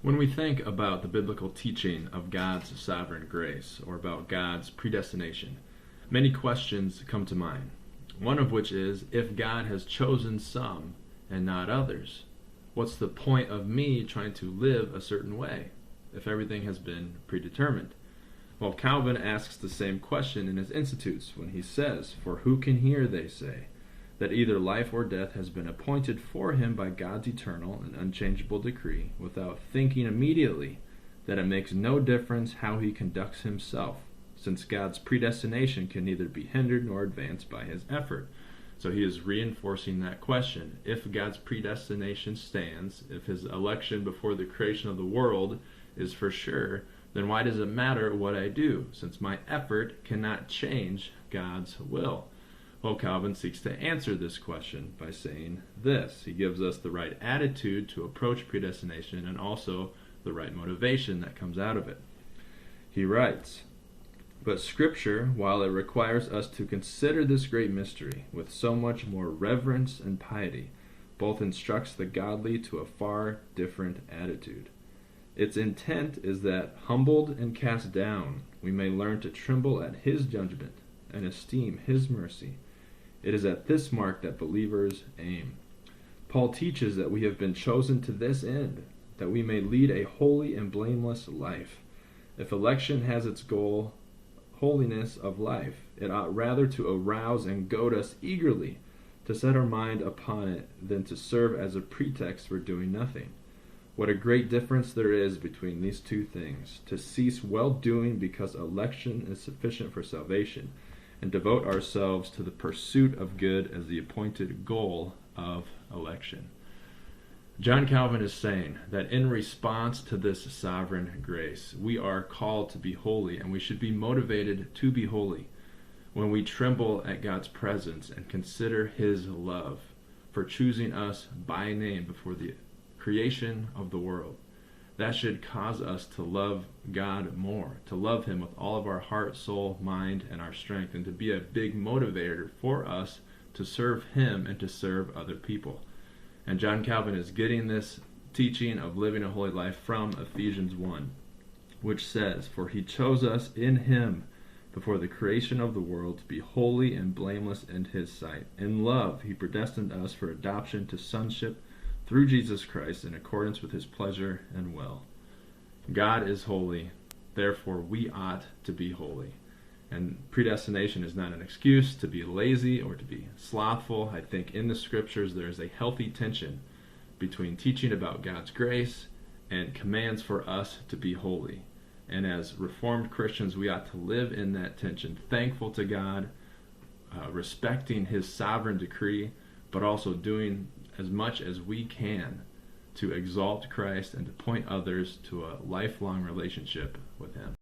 When we think about the biblical teaching of God's sovereign grace, or about God's predestination, many questions come to mind. One of which is, if God has chosen some and not others, what's the point of me trying to live a certain way if everything has been predetermined? Well, Calvin asks the same question in his Institutes when he says, "For who can hear, they say, that either life or death has been appointed for him by God's eternal and unchangeable decree, without thinking immediately that it makes no difference how he conducts himself, since God's predestination can neither be hindered nor advanced by his effort." So he is reinforcing that question. If God's predestination stands, if his election before the creation of the world is for sure, then why does it matter what I do, since my effort cannot change God's will? Well, Calvin seeks to answer this question by saying this. He gives us the right attitude to approach predestination and also the right motivation that comes out of it. He writes, "But Scripture, while it requires us to consider this great mystery with so much more reverence and piety, both instructs the godly to a far different attitude. Its intent is that, humbled and cast down, we may learn to tremble at his judgment and esteem his mercy. It is at this mark that believers aim. Paul teaches that we have been chosen to this end, that we may lead a holy and blameless life. If election has its goal holiness of life, it ought rather to arouse and goad us eagerly to set our mind upon it than to serve as a pretext for doing nothing. What a great difference there is between these two things, to cease well-doing because election is sufficient for salvation, and devote ourselves to the pursuit of good as the appointed goal of election." John Calvin is saying that in response to this sovereign grace, we are called to be holy, and we should be motivated to be holy when we tremble at God's presence and consider his love for choosing us by name before the creation of the world. That should cause us to love God more, to love him with all of our heart, soul, mind, and our strength, and to be a big motivator for us to serve him and to serve other people. And John Calvin is getting this teaching of living a holy life from Ephesians 1, which says, "For he chose us in him before the creation of the world to be holy and blameless in his sight. In love he predestined us for adoption to sonship through Jesus Christ in accordance with his pleasure and will." God is holy, therefore we ought to be holy. And predestination is not an excuse to be lazy or to be slothful. I think in the scriptures there is a healthy tension between teaching about God's grace and commands for us to be holy. And as Reformed Christians, we ought to live in that tension, thankful to God, respecting his sovereign decree, but also doing as much as we can to exalt Christ and to point others to a lifelong relationship with him.